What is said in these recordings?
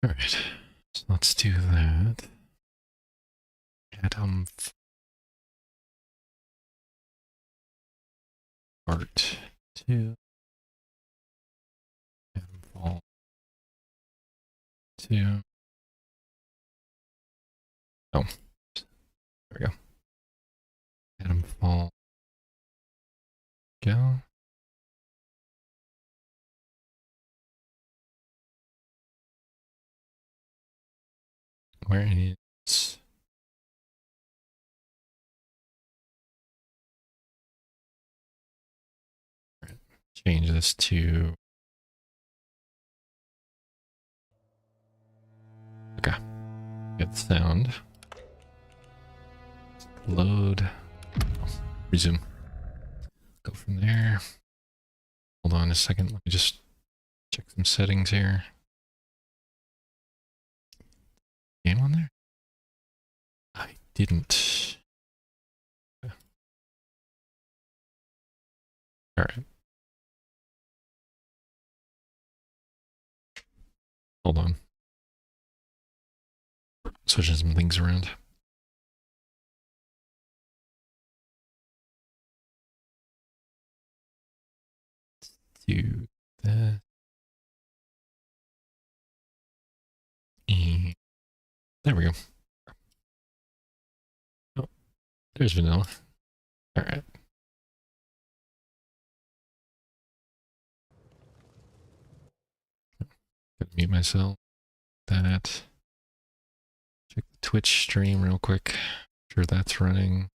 Alright, so let's do that. Atom part 2. Atomfall 2. Oh, there we go. Atomfall. Go. Where is... Right, change this to... Okay. Get sound. Load. Oh, resume. Go from there. Hold on a second. Let me just check some settings here. Game on there? I didn't. Alright. Hold on. Switching some things around. Do that. And there we go. Oh, there's vanilla. Alright. Gotta mute myself. That. Check the Twitch stream real quick. Sure that's running.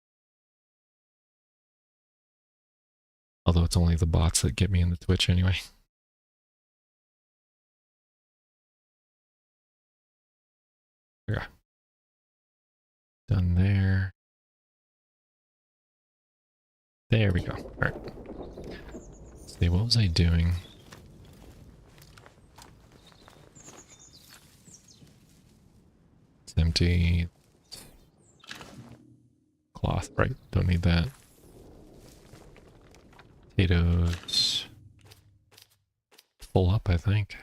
Although it's only the bots that get me in the Twitch anyway. Yeah. Done there. There we go. Alright. See, what was I doing? It's empty. Cloth, right. Don't need that. Potatoes. Full up, I think.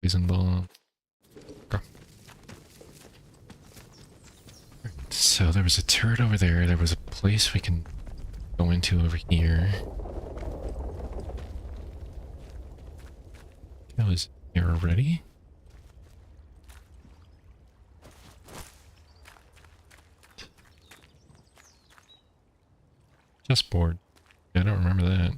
Poison bomb. Okay. So there was a turret over there. There was a place we can go into over here. That was here already. Chessboard. Yeah, I don't remember that.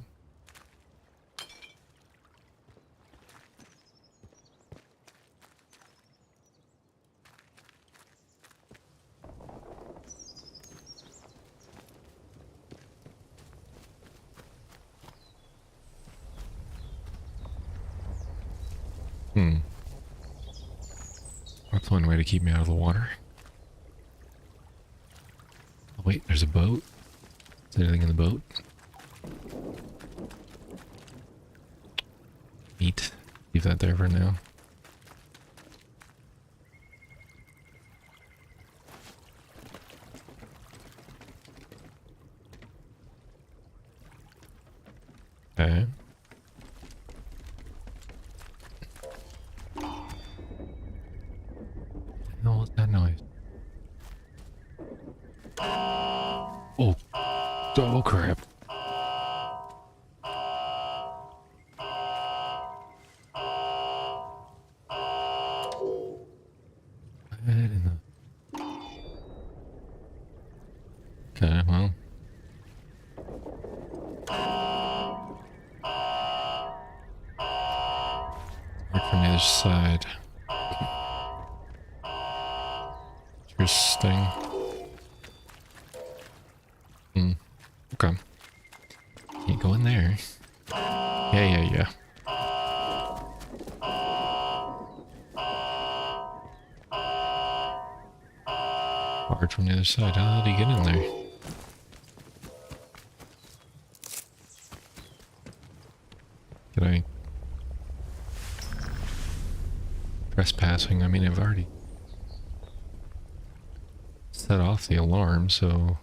That's one way to keep me out of the water. Oh wait, there's a boat. Is there anything in the boat? Neat. Leave that there for now. Okay. What was that noise? Oh. Oh crap. Okay, well. Right from the other side. Interesting. Okay. Can't go in there. Yeah. Hard from the other side. How did he get in there? Can I... Trespassing? I mean, I've already set off the alarm, so...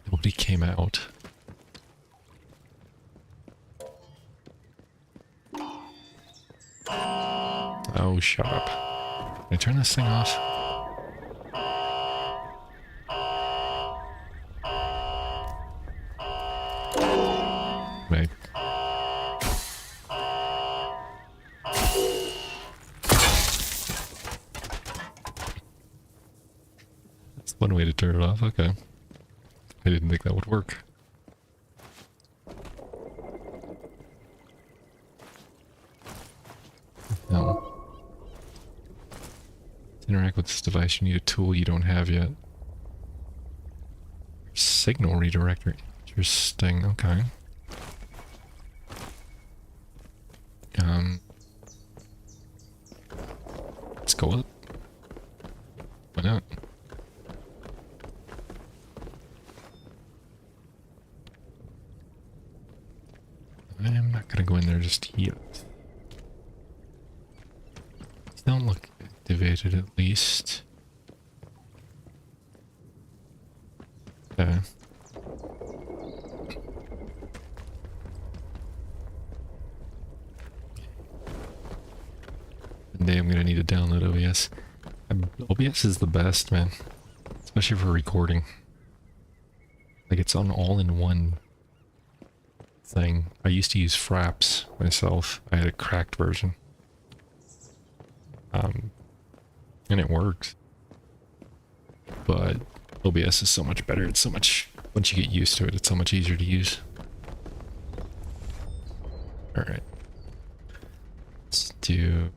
Nobody came out. Oh, shut up. Can I turn this thing off? Wait. That's one way to turn it off, okay. I didn't think that would work. No. To interact with this device, you need a tool you don't have yet. Signal redirector. Interesting, okay. Let's go up. Why not? I'm not gonna go in there just yet. These don't look activated at least. Okay. One day I'm gonna need to download OBS. OBS is the best, man. Especially for recording. Like, it's on all-in-one thing. I used to use Fraps myself. I had a cracked version. And it worked. But OBS is so much better. It's so much... Once you get used to it, it's so much easier to use. Alright. Let's do...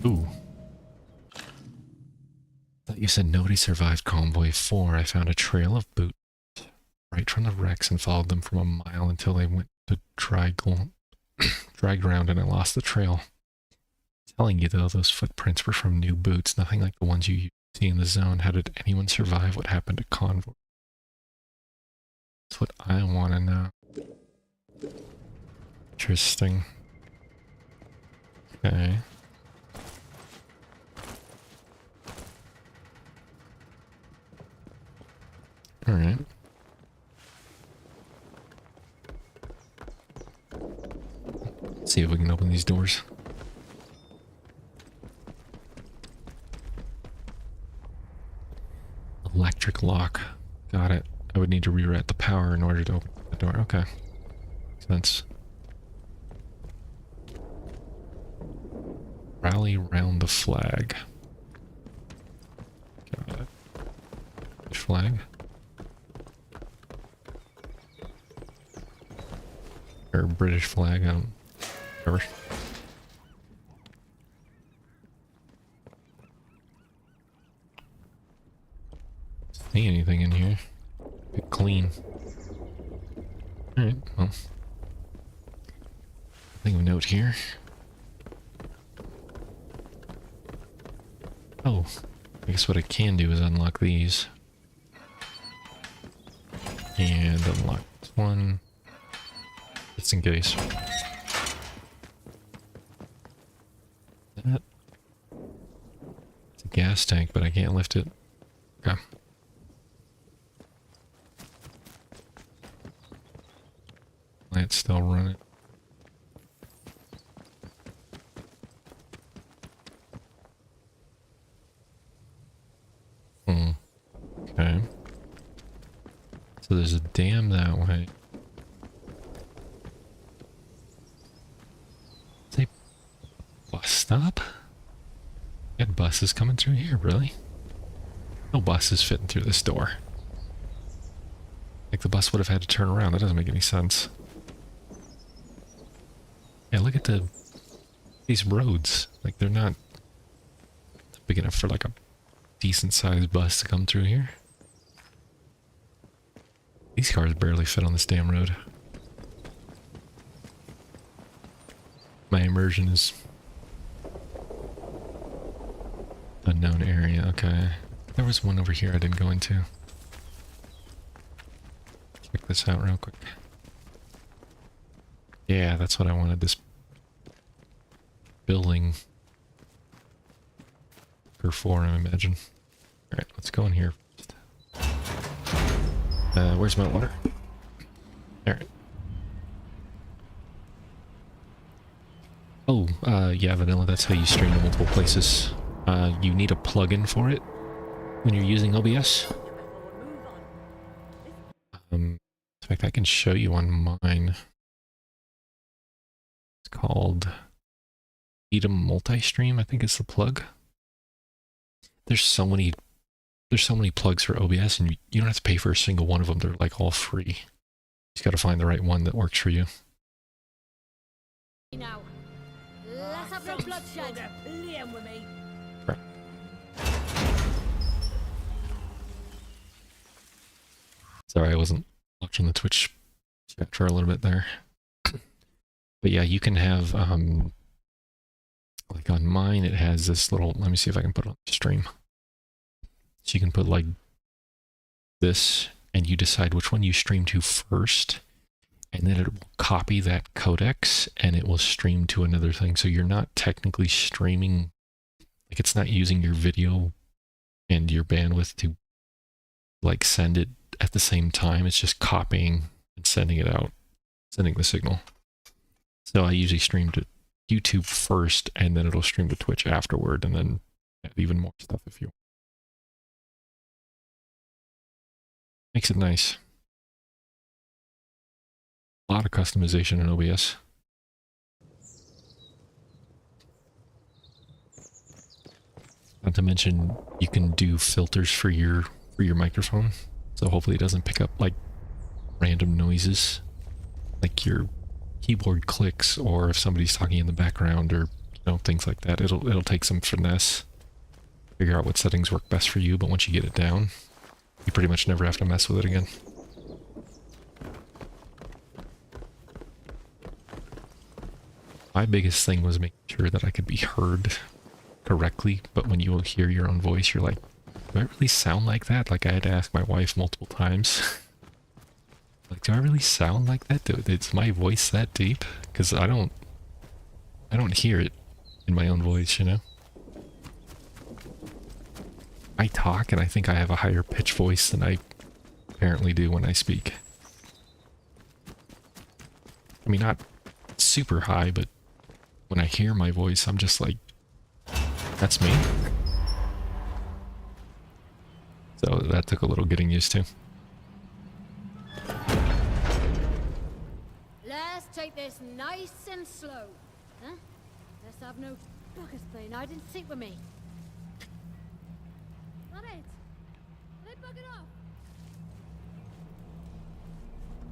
Ooh. Thought you said nobody survived Convoy 4. I found a trail of boots right from the wrecks and followed them from a mile until they went to dry ground and I lost the trail. Telling you though, those footprints were from new boots, nothing like the ones you see in the zone. How did anyone survive what happened to Convoy? That's what I want to know. Interesting. Okay. Alright. See if we can open these doors. Electric lock. Got it. I would need to reroute the power in order to open the door. Okay. Makes sense. Rally round the flag. Got it. Which flag? Or British flag, I don't... Whatever. See anything in here? Get clean. Alright, well. Nothing of note here. Oh, I guess what I can do is unlock these. And unlock this one. Just in case. That. It's a gas tank, but I can't lift it. Okay. Light's still running. Okay. So there's a dam that way. Is a bus stop? You had buses coming through here, really? No buses fitting through this door. Like the bus would have had to turn around. That doesn't make any sense. Yeah, look at these roads. Like they're not big enough for like a decent sized bus to come through here. These cars barely fit on this damn road. My immersion is unknown area. Okay. There was one over here I didn't go into. Check this out real quick. Yeah, that's what I wanted, this building for, I imagine. Alright, let's go in here first. Where's my water? Alright. Oh, yeah, Vanilla, that's how you stream to multiple places. You need a plugin for it when you're using OBS. In fact, I can show you on mine. It's called Atom Multi-Stream, I think it's the plug. There's so many plugs for OBS, and you don't have to pay for a single one of them. They're like all free. You just got to find the right one that works for you. Now, let's have no bloodshed. Playing with me. Right. Sorry, I wasn't watching the Twitch chat for a little bit there. But yeah, you can have, like on mine, it has this little, let me see if I can put it on the stream. So you can put like this, and you decide which one you stream to first, and then it will copy that codecs, and it will stream to another thing. So you're not technically streaming, like it's not using your video and your bandwidth to like send it at the same time. It's just copying and sending it out, sending the signal. So I usually stream to YouTube first, and then it'll stream to Twitch afterward, and then add even more stuff if you want. Makes it nice. A lot of customization in OBS. Not to mention, you can do filters for your microphone, so hopefully it doesn't pick up like random noises, like your keyboard clicks, or if somebody's talking in the background, or things like that. It'll take some finesse, figure out what settings work best for you. But once you get it down, you pretty much never have to mess with it again. My biggest thing was making sure that I could be heard correctly, but when you will hear your own voice, you're like, do I really sound like that? Like, I had to ask my wife multiple times. Like, do I really sound like that? Is my voice that deep? Because I don't hear it in my own voice, you know? I talk, and I think I have a higher pitch voice than I apparently do when I speak. I mean, not super high, but when I hear my voice, I'm just like, that's me. So that took a little getting used to. Let's take this nice and slow. Huh? Let's have no buggers playing hide and seek with me. That it? They buggered off.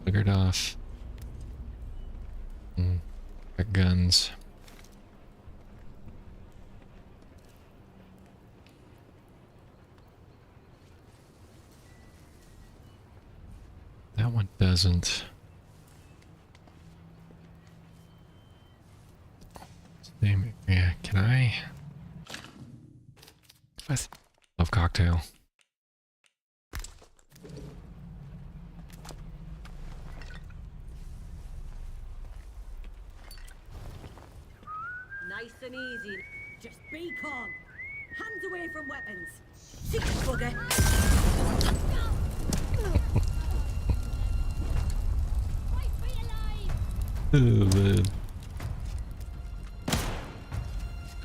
Buggered off. Got guns. That one doesn't. Same area. Can I? Love cocktail. Nice and easy. Just be calm. Hands away from weapons. See, bugger. Oh, man.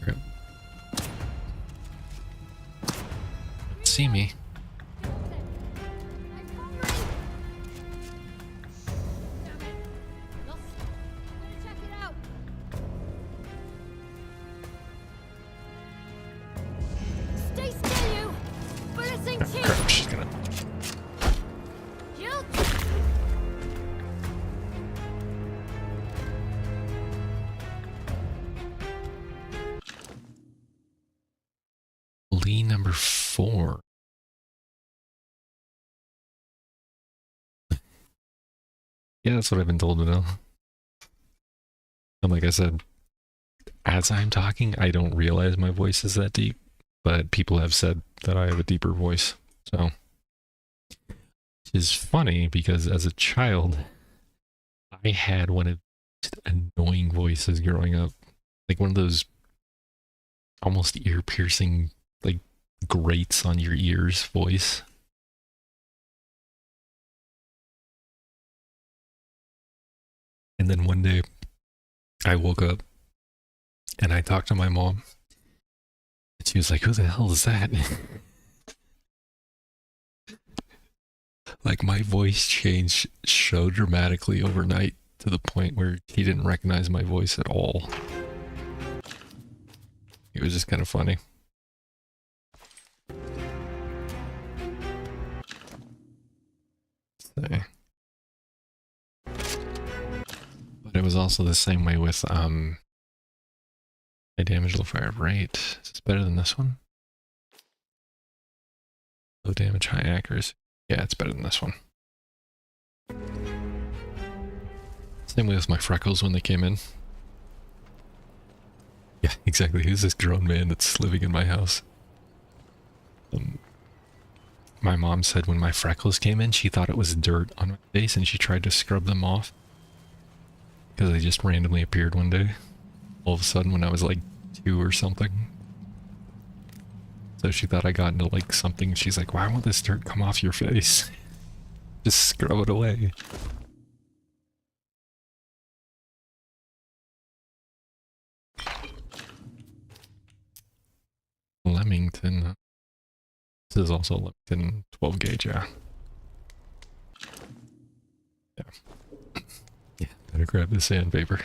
Crap. See me. Crap, she's gonna. Lee number 4. Yeah, that's what I've been told to know. And like I said, as I'm talking, I don't realize my voice is that deep, but people have said that I have a deeper voice. So, which is funny because as a child, I had one of the most annoying voices growing up. Like one of those almost ear-piercing, like, grates on your ears voice. And then one day, I woke up And I talked to my mom. And she was like, who the hell is that? Like my voice changed so dramatically overnight to the point where he didn't recognize my voice at all. It was just kind of funny. So, but it was also the same way with high damage, low fire rate. Is this better than this one? Low damage, high accuracy. Yeah, it's better than this one. Same way with my freckles when they came in. Yeah, exactly. Who's this grown man that's living in my house? My mom said when my freckles came in, she thought it was dirt on my face and she tried to scrub them off. Because they just randomly appeared one day. All of a sudden when I was like 2 or something. So she thought I got into like something. She's like, why won't this dirt come off your face? Just scrub it away. Leamington. This is also Leamington 12 gauge, yeah. Yeah. Yeah, better grab the sandpaper.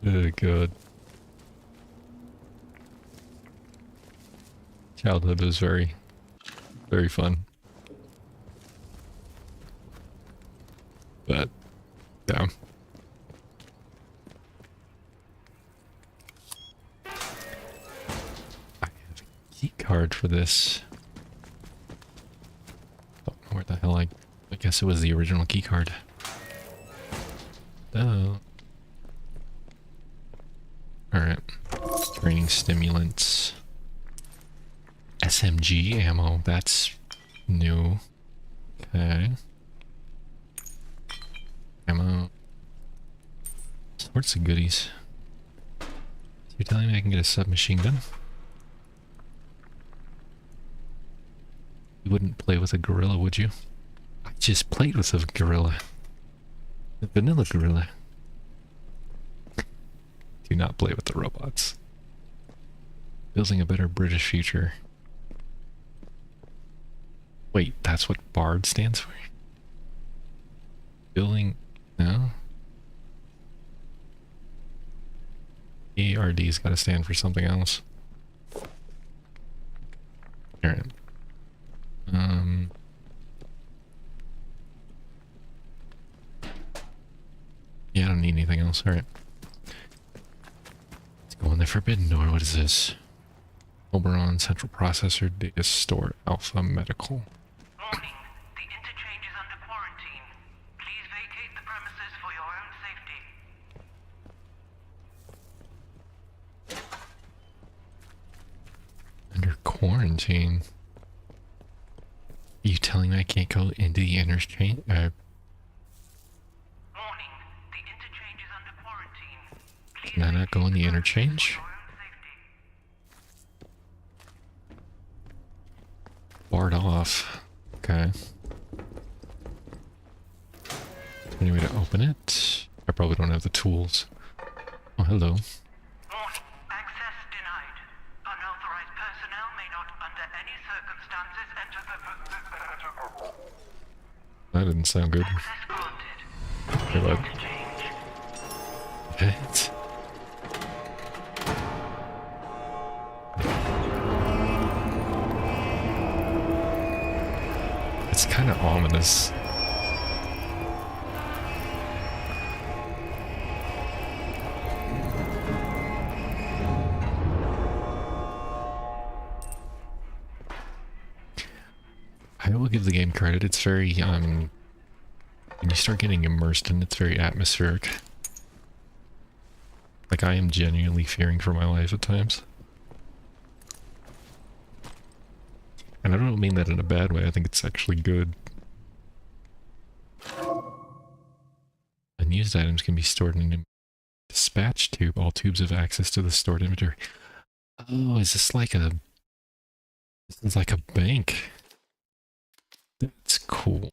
Oh, God. Childhood was very, very fun. But, yeah. I have a key card for this. Don't know where the hell I guess it was the original key card. Oh. Alright. Training stimulants. SMG ammo, that's new. Okay. Ammo. Sorts of goodies. So you're telling me I can get a submachine gun? You wouldn't play with a gorilla, would you? I just played with a gorilla. A vanilla gorilla. Do not play with the robots. Building a better British future. Wait, that's what BARD stands for? Building... No? ERD's gotta stand for something else. Alright. Yeah, I don't need anything else. Alright. Let's go on the forbidden door. What is this? Oberon Central Processor Data Store Alpha Medical. Warning. The interchange is under quarantine. Please vacate the premises for your own safety. Under quarantine? Are you telling me I can't go into the interchange? Warning. The interchange is under quarantine. Please Can I not go in the interchange? Barred off. Okay. Any way to open it? I probably don't have the tools. Oh, hello. Warning. Access denied. Unauthorized personnel may not, under any circumstances, enter the... That didn't sound good. Access granted. Okay, what? Interchange. What? It's kind of ominous. I will give the game credit. It's very, when you start getting immersed in it, it's very atmospheric. Like, I am genuinely fearing for my life at times. And I don't mean that in a bad way, I think it's actually good. Unused items can be stored in a dispatch tube. All tubes have access to the stored inventory. Oh, is this like a... This is like a bank. That's cool.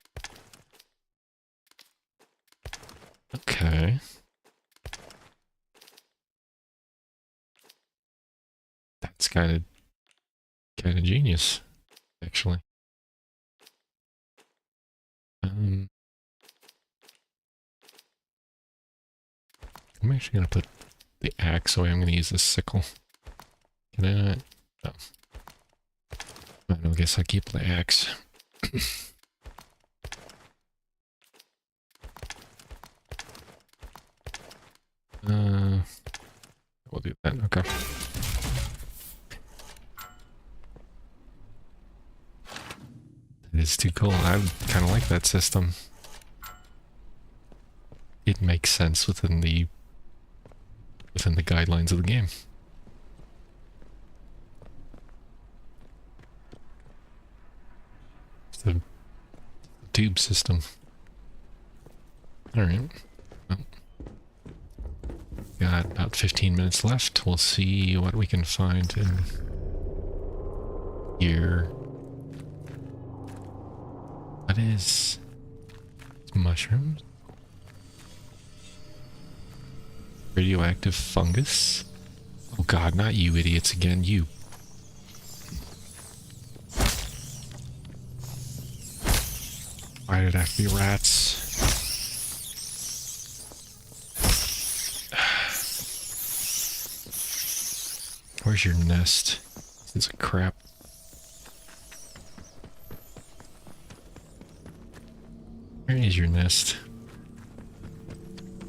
Okay. kind of genius, actually. I'm actually gonna put the axe away. I'm gonna use this sickle. Can I not? No. I guess I'll keep the axe. We'll do that. Okay. It is too cool. I kind of like that system. It makes sense within the guidelines of the game. It's the tube system. All right. Well, got about 15 minutes left. We'll see what we can find in here. What is mushrooms? Radioactive fungus? Oh god, not you idiots again, you. Why did it have to be rats? Where's your nest? This is crap. Where is your nest?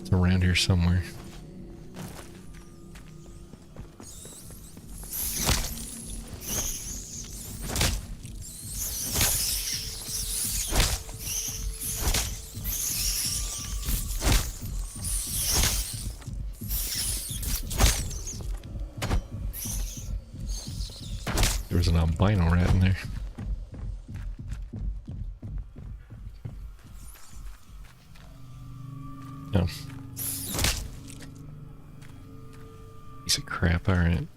It's around here somewhere. There was an albino rat in there. No. Piece of crap, alright.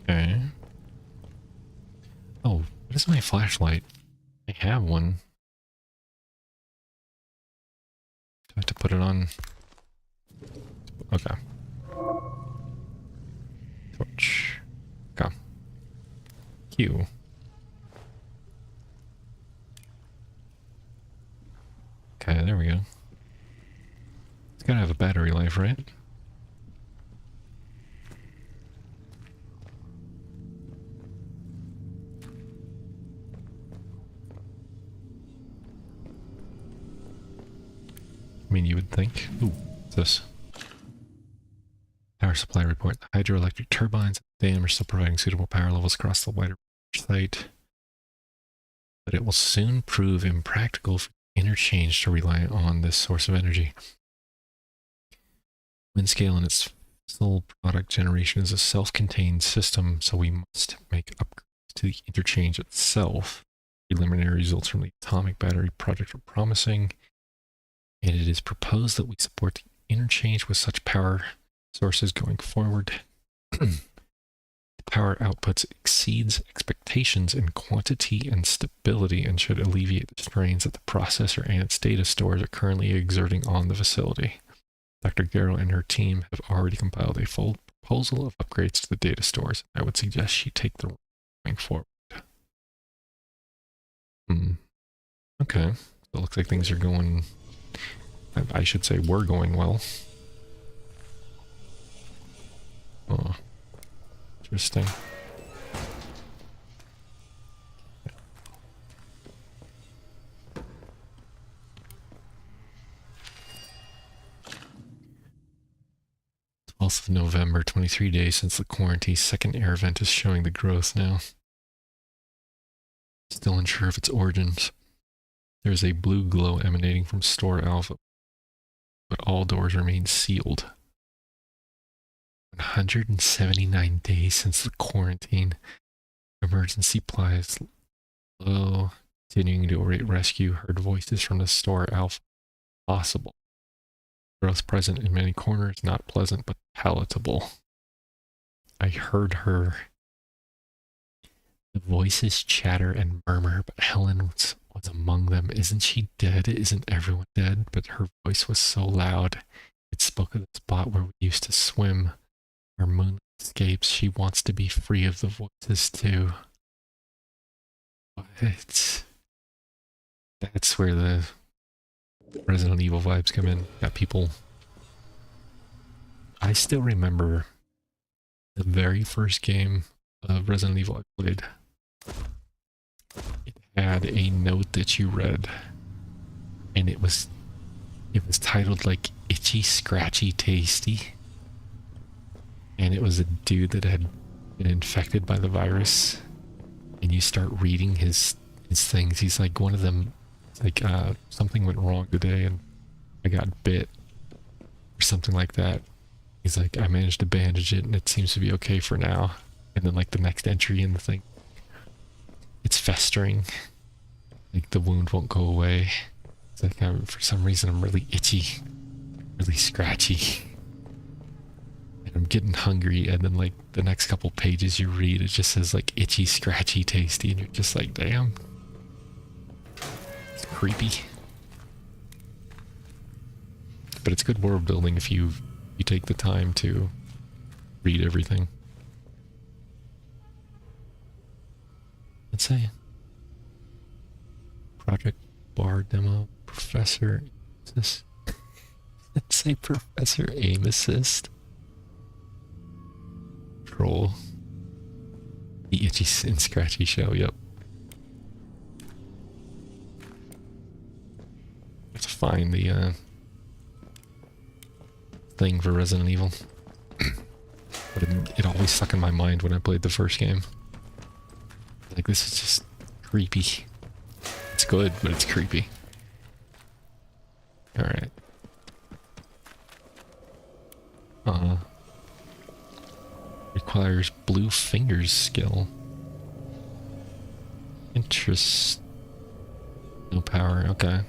Okay. Oh, what is my flashlight? I have one. Do I have to put it on? Okay. Torch. Okay. Q. Okay, there we go. It's gotta have a battery life, right? I mean, you would think. Ooh, what's this? Power supply report. The hydroelectric turbines at the dam are still providing suitable power levels across the wider site, but it will soon prove impractical for interchange to rely on this source of energy. Windscale and its sole product generation is a self-contained system, so we must make upgrades to the interchange itself. Preliminary results from the atomic battery project are promising, and it is proposed that we support the interchange with such power sources going forward. The power outputs exceeds expectations in quantity and stability and should alleviate the strains that the processor and its data stores are currently exerting on the facility. Dr. Garrow and her team have already compiled a full proposal of upgrades to the data stores. I would suggest she take the going forward. Okay. So it looks like things are going... I should say we're going well. Oh, interesting. 12th of November, 23 days since the quarantine. Second air event is showing the growth now. Still unsure of its origins. There is a blue glow emanating from Store Alpha, but all doors remain sealed. 179 days since the quarantine. Emergency supplies low. Continuing to await rescue. Heard voices from the Store Alpha. Possible. Growth present in many corners. Not pleasant, but palatable. I heard her. The voices chatter and murmur, but Helen was among them. Isn't she dead? Isn't everyone dead? But her voice was so loud. It spoke of the spot where we used to swim. Our moon escapes. She wants to be free of the voices too. What? That's where the Resident Evil vibes come in. Got people. I still remember the very first game of Resident Evil I played. It had a note that you read, and it was titled like "Itchy, Scratchy, Tasty," and it was a dude that had been infected by the virus. And you start reading his things. He's like, one of them, like, something went wrong today, and I got bit, or something like that. He's like, I managed to bandage it, and it seems to be okay for now. And then, like, the next entry in the thing, it's festering. Like, the wound won't go away. It's like, for some reason, I'm really itchy, really scratchy. And I'm getting hungry, and then, like, the next couple pages you read, it just says, like, itchy, scratchy, tasty, and you're just like, damn. It's creepy. But it's good world building if you take the time to read everything. Let's say Project Bar Demo, Professor Assist. Let's say Professor Aim Assist. Troll. The Itchy and Scratchy Show, yep. Let's find the thing for Resident Evil. But it always stuck in my mind when I played the first game. Like, this is just creepy. It's good, but it's creepy. Alright. Requires blue fingers skill. Interest. No power, okay.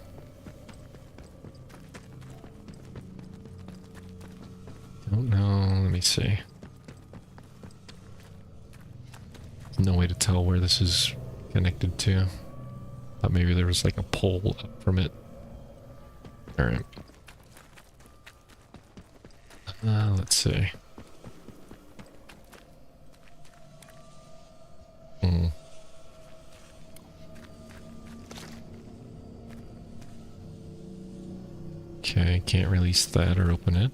Don't know, let me see. No way to tell where this is connected to. Thought maybe there was like a pole up from it. Alright. Let's see. Okay, can't release that or open it.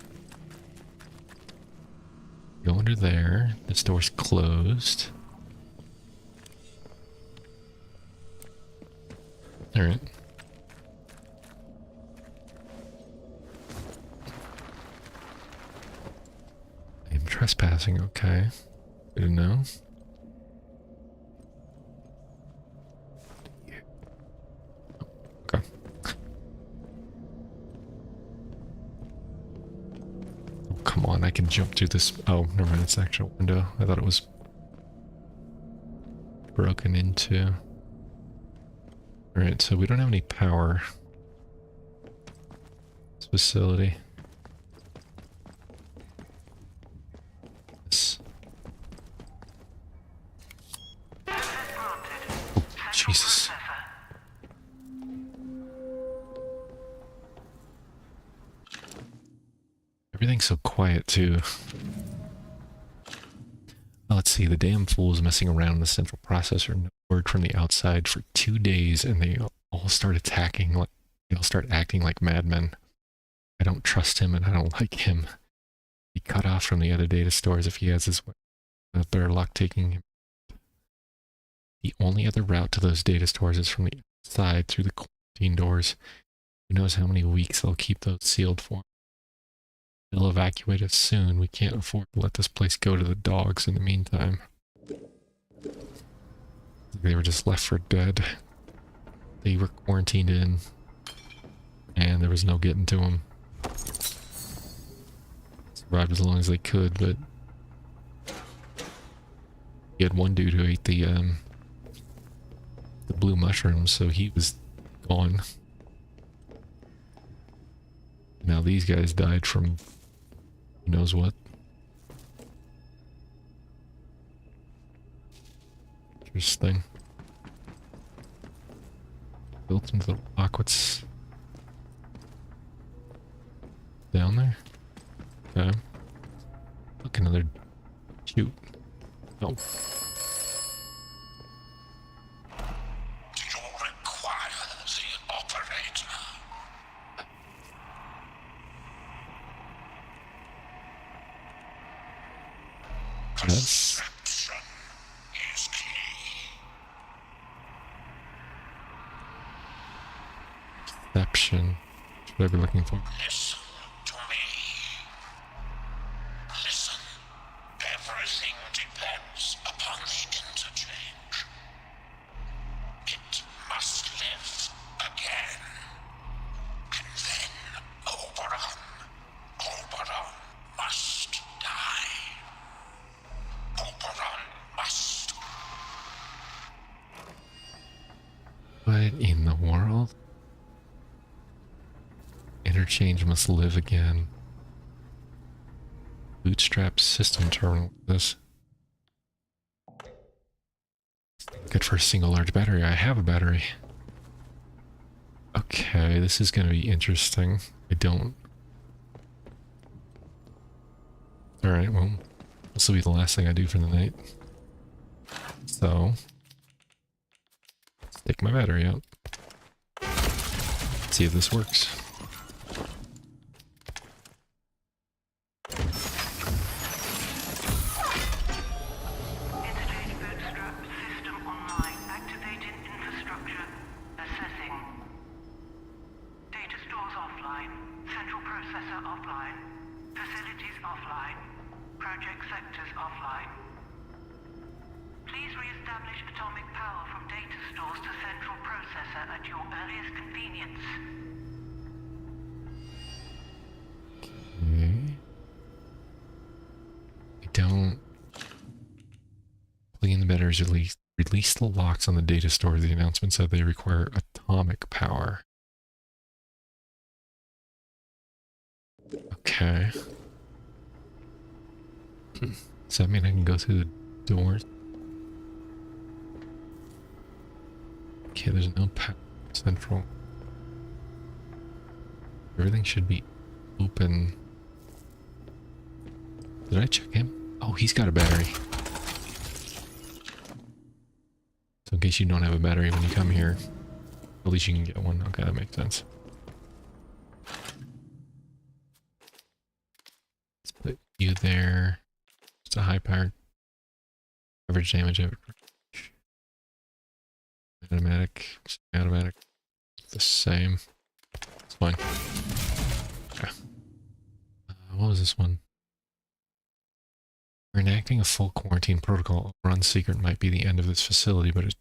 Go under there. This door's closed. Alright. I am trespassing, okay. Good to know. Okay. Oh, come on, I can jump through this. Oh, never mind, it's an actual window. I thought it was broken into. Alright, so we don't have any power. This facility. This. Oh, Jesus. Everything's so quiet, too. Well, let's see, the damn fool's messing around in the central processor. No word from the outside for 2 days, and they all start attacking, like, they all start acting like madmen. I don't trust him, and I don't like him. He cut off from the other data stores if he has his way. Better luck taking him. The only other route to those data stores is from the outside through the quarantine doors. Who knows how many weeks they'll keep those sealed for. They'll evacuate us soon. We can't afford to let this place go to the dogs in the meantime. They were just left for dead. They were quarantined in, and there was no getting to them. Survived as long as they could, but you had one dude who ate the blue mushrooms, so he was gone. Now these guys died from who knows what. Interesting. Built into the rock. What's down there? Yes. Is key. Perception. Should I be looking for? Listen to me. Listen. Everything depends upon the interchange. It must live again. And then Oberon must die. Oberon must. What in the world? Interchange must live again. Bootstrap system terminal. This. Good for a single large battery. I have a battery. Okay, this is going to be interesting. I don't. Alright, well, this will be the last thing I do for the night. So, let's take my battery out. See if this works. Interchange bootstrap system online. Activating infrastructure. Assessing. Data stores offline. Central processor offline. Facilities offline. Project sectors offline. Please re-establish atomic power from data stores to central processor at your earliest convenience. Okay. I don't. Plug in the batteries, release the locks on the data store. The announcement said they require atomic power. Okay. Does that mean I can go through the doors? Okay, there's no power central. Everything should be open. Did I check him? Oh, he's got a battery. So in case you don't have a battery when you come here, at least you can get one. Okay, that makes sense. Let's put you there. It's a high powered average damage. Automatic, automatic, the same. It's fine. Okay. What was this one? We're enacting a full quarantine protocol. Run secret might be the end of this facility, but it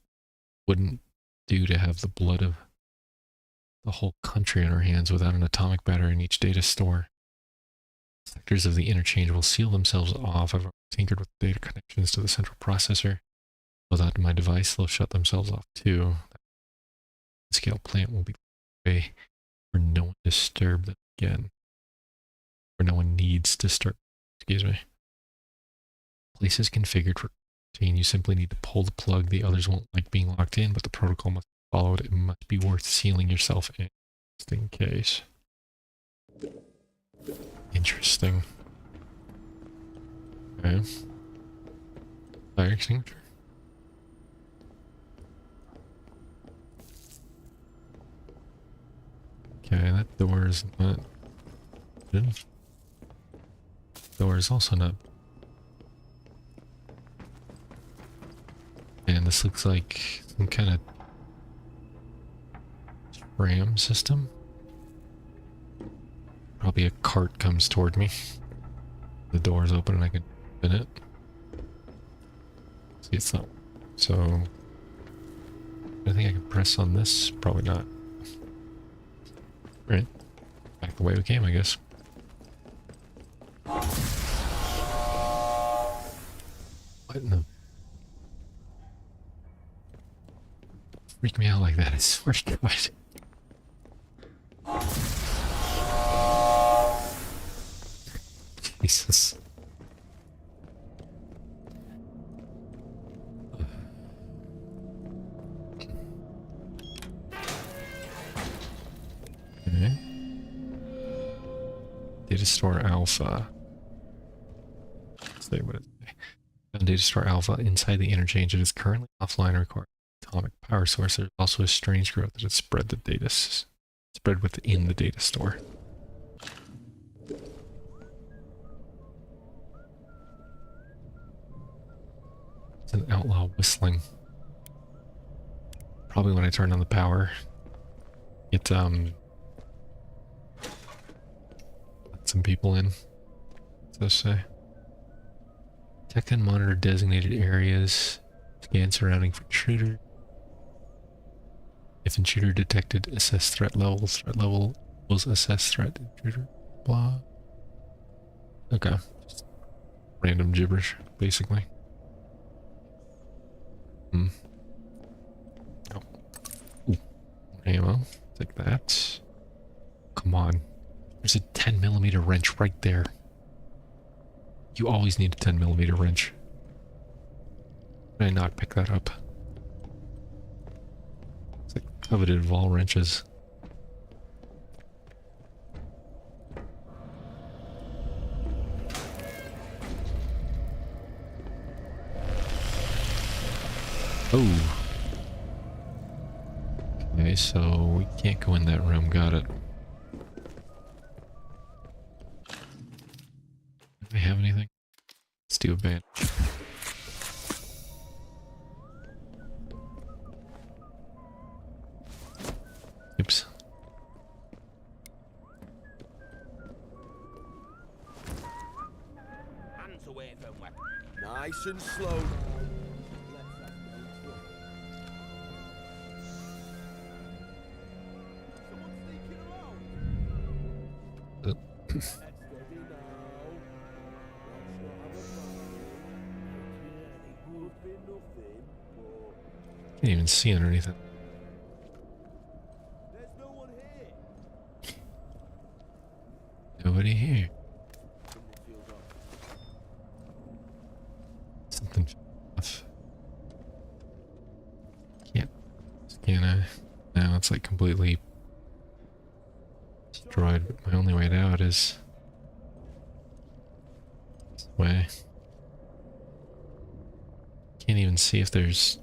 wouldn't do to have the blood of the whole country in our hands without an atomic battery in each data store. Sectors of the interchange will seal themselves off. I've tinkered with data connections to the central processor. Without my device, they'll shut themselves off too. The scale plant will be way where no one disturbs them again. Where no one needs to disturb. Excuse me. Place is configured for quarantine. You simply need to pull the plug. The others won't like being locked in, but the protocol must be followed. It must be worth sealing yourself in, just in case. Interesting. Okay. Fire extinguisher. Okay, that door is not good. Door is also not. And this looks like some kind of ram system. Probably a cart comes toward me. The door is open and I can spin it. See, it's not. So, I think I can press on this. Probably not. Right. Back the way we came, I guess. What in the... Freak me out like that, I swear to God. Jesus. Okay. Data store alpha. Let's see what it is. On data store alpha inside the interchange, it is currently offline and requires atomic power source. There's also a strange growth that has spread the data spread within the data store. It's an outlaw whistling. Probably when I turn on the power. It, let some people in. What's this say? Detect and monitor designated areas. Scan surrounding for intruder. If intruder detected, assess threat levels. Threat level was assess threat intruder. Blah. Okay. Just random gibberish, basically. Oh. Ooh. Ammo. Take that. Come on. There's a 10mm wrench right there. You always need a 10mm wrench. Did I not pick that up? It's like coveted of all wrenches. Oh. Okay, so we can't go in that room. Got it. Do we have anything? Let's do a bandage. Oops. Hands away from weapons. Nice and slow. Can't even see underneath it. There's no one here. Nobody here. Something off. Can't scan I? No, it's like completely destroyed, but my only way out is this way. Can't even see if there's...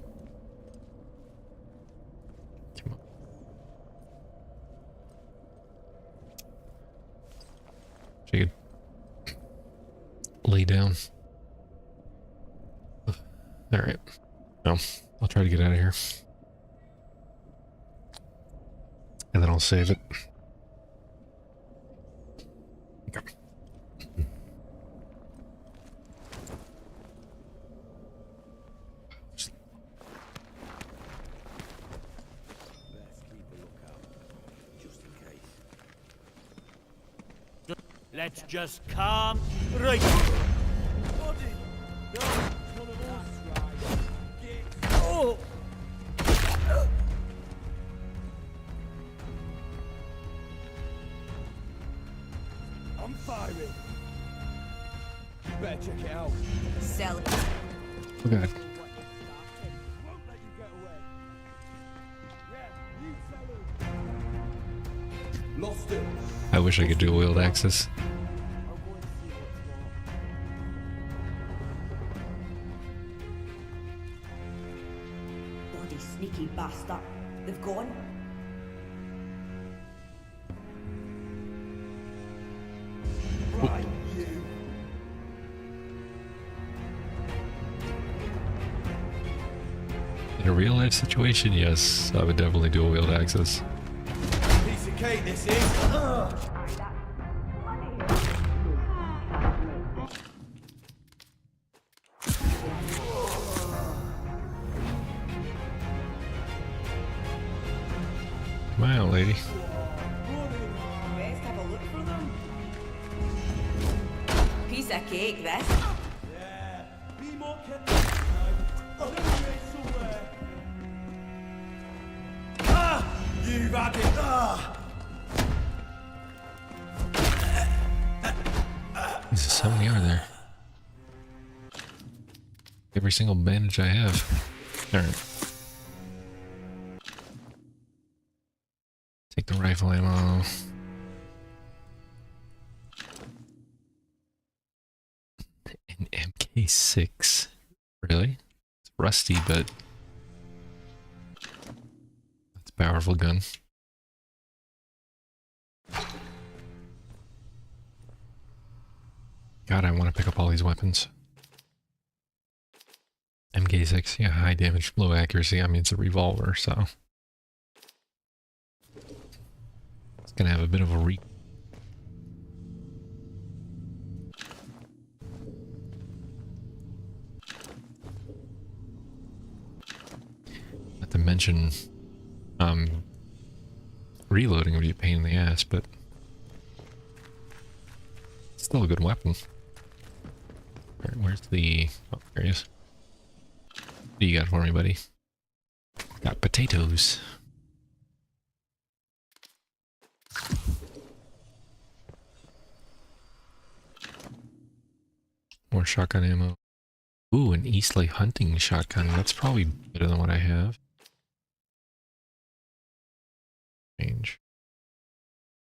Come on. She could lay down. Alright. Well, I'll try to get out of here. And then I'll save it. Okay. Let's just calm right. Oh! I'm firing. You better check it out. Sell it. Oh god. Won't let you get away. Yeah, you sell it. Lost it. I wish I could dual wield axes. Bloody sneaky bastard. They've gone. Right, you. In a real life situation, yes, I would definitely dual wield axes. Piece of cake, this is. Come on, lady. Best have a look for them. Piece of cake, this. Yeah, be more careful. Oh, there he is somewhere. Ah! You've had it. Ah! Jesus, how many are there? Every single bandage I have. Alright. Take the rifle ammo. An MK6. Really? It's rusty, but it's a powerful gun. God, I want to pick up all these weapons. MK6, yeah, high damage, low accuracy. I mean, it's a revolver, so it's gonna have a bit of a Not to mention, reloading would be a pain in the ass, but it's still a good weapon. Alright, where's the... Oh, there he is. What do you got for me, buddy? Got potatoes. More shotgun ammo. Ooh, an Eastleigh hunting shotgun. That's probably better than what I have. Range.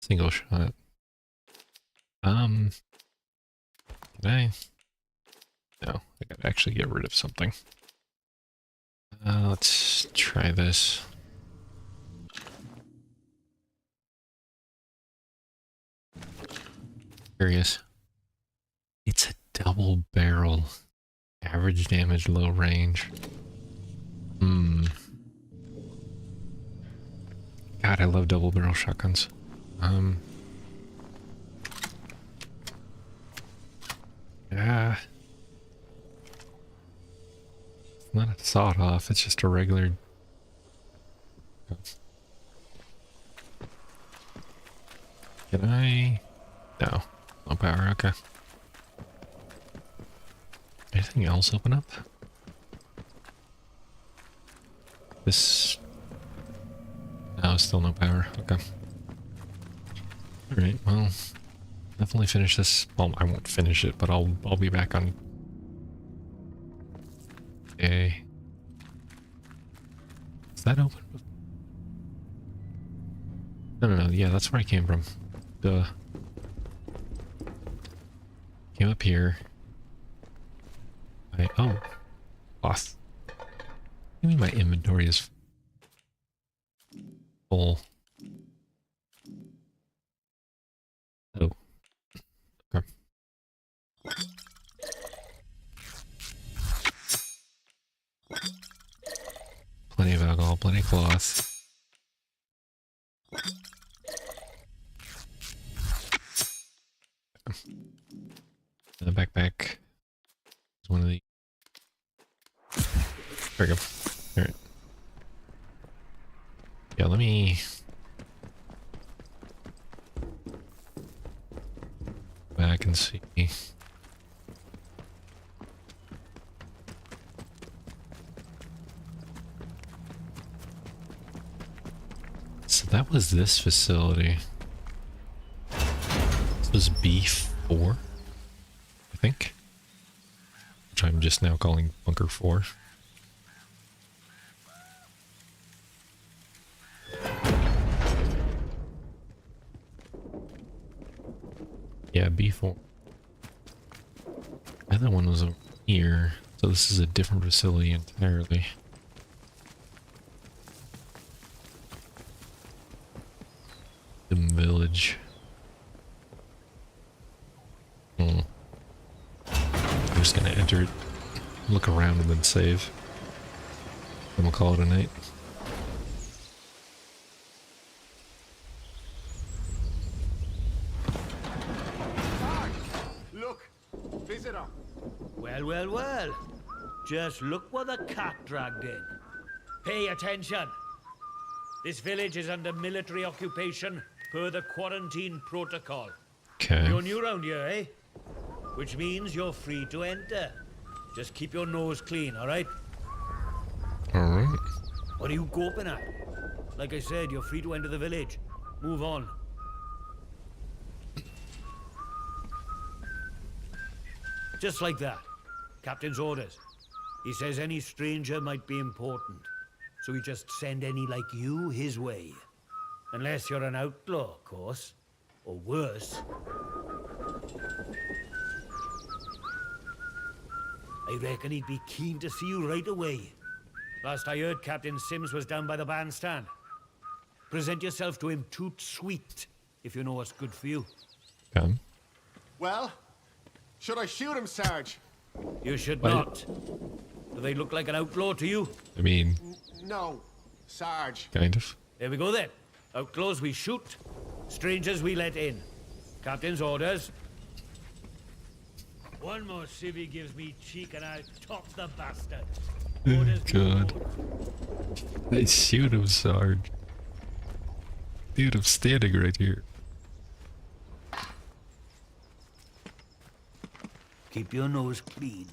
Single shot. Can I? No, I gotta actually get rid of something. Let's try this. Curious. It's a double barrel. Average damage, low range. God, I love double barrel shotguns. Yeah. It's not a sawed off, it's just a regular. Can I? No. No power, okay. Anything else open up? This... No, still no power. Okay. Alright, well... Definitely finish this. Well, I won't finish it, but I'll be back on... Okay. Is that open? No, yeah, that's where I came from. Duh. Came up here. Oh. Lost. I mean my inventory is full. Oh. Okay. Plenty of alcohol, plenty of cloth. The backpack is one of the... There we go. Alright. Yeah, let me... back and see. So that was this facility. This was B4, I think. Which I'm just now calling Bunker 4. Yeah, B4. The other one was over here, so this is a different facility entirely. Village. I'm just gonna enter it, look around, and then save. Then we'll call it a night. Look, visitor. Well. Just look what the cat dragged in. Pay attention. This village is under military occupation per the quarantine protocol. Okay. You're new round here, eh? Which means you're free to enter. Just keep your nose clean, alright? Alright. What are you gawping at? Like I said, you're free to enter the village. Move on. Just like that. Captain's orders. He says any stranger might be important. So we just send any like you his way. Unless you're an outlaw, of course. Or worse. I reckon he'd be keen to see you right away. Last I heard, Captain Sims was down by the bandstand. Present yourself to him toot sweet, if you know what's good for you. Come. Well, should I shoot him, Sarge? You should Wait. not. Do they look like an outlaw to you? I mean, No, Sarge. kind of. There we go then. Outlaws we shoot, strangers we let in. Captain's orders. One more civvy gives me cheek and I'll top the bastard. Orders be God. ordered. I shoot him, Sarge. Dude, I'm standing right here. Keep your nose clean.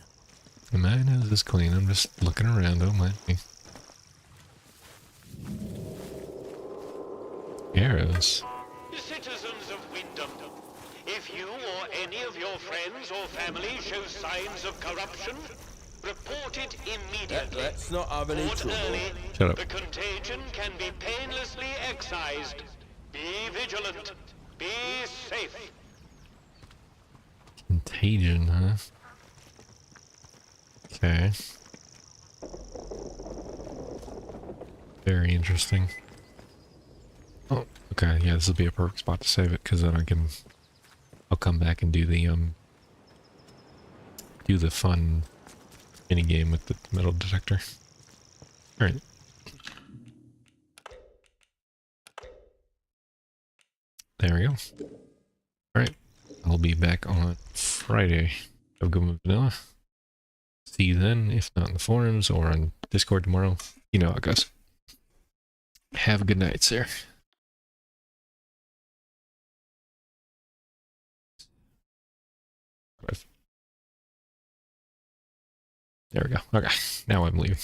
My nose is clean. I'm just looking around. Don't mind me. Arrows. Citizens of Wyndham, if you or any of your friends or family show signs of corruption, report it immediately. Let's not have any Report trouble. early. Shut up. The contagion can be painlessly excised. Be vigilant. Be safe. Contagion, huh? Okay. Very interesting. Oh, okay. Yeah, this will be a perfect spot to save it, because then I'll come back and do the fun mini game with the metal detector. All right. There we go. All right. I'll be back on Friday. Have a good one, Vanilla. See you then, if not in the forums or on Discord tomorrow. You know how it goes. Have a good night, sir. There we go. Okay, now I'm leaving.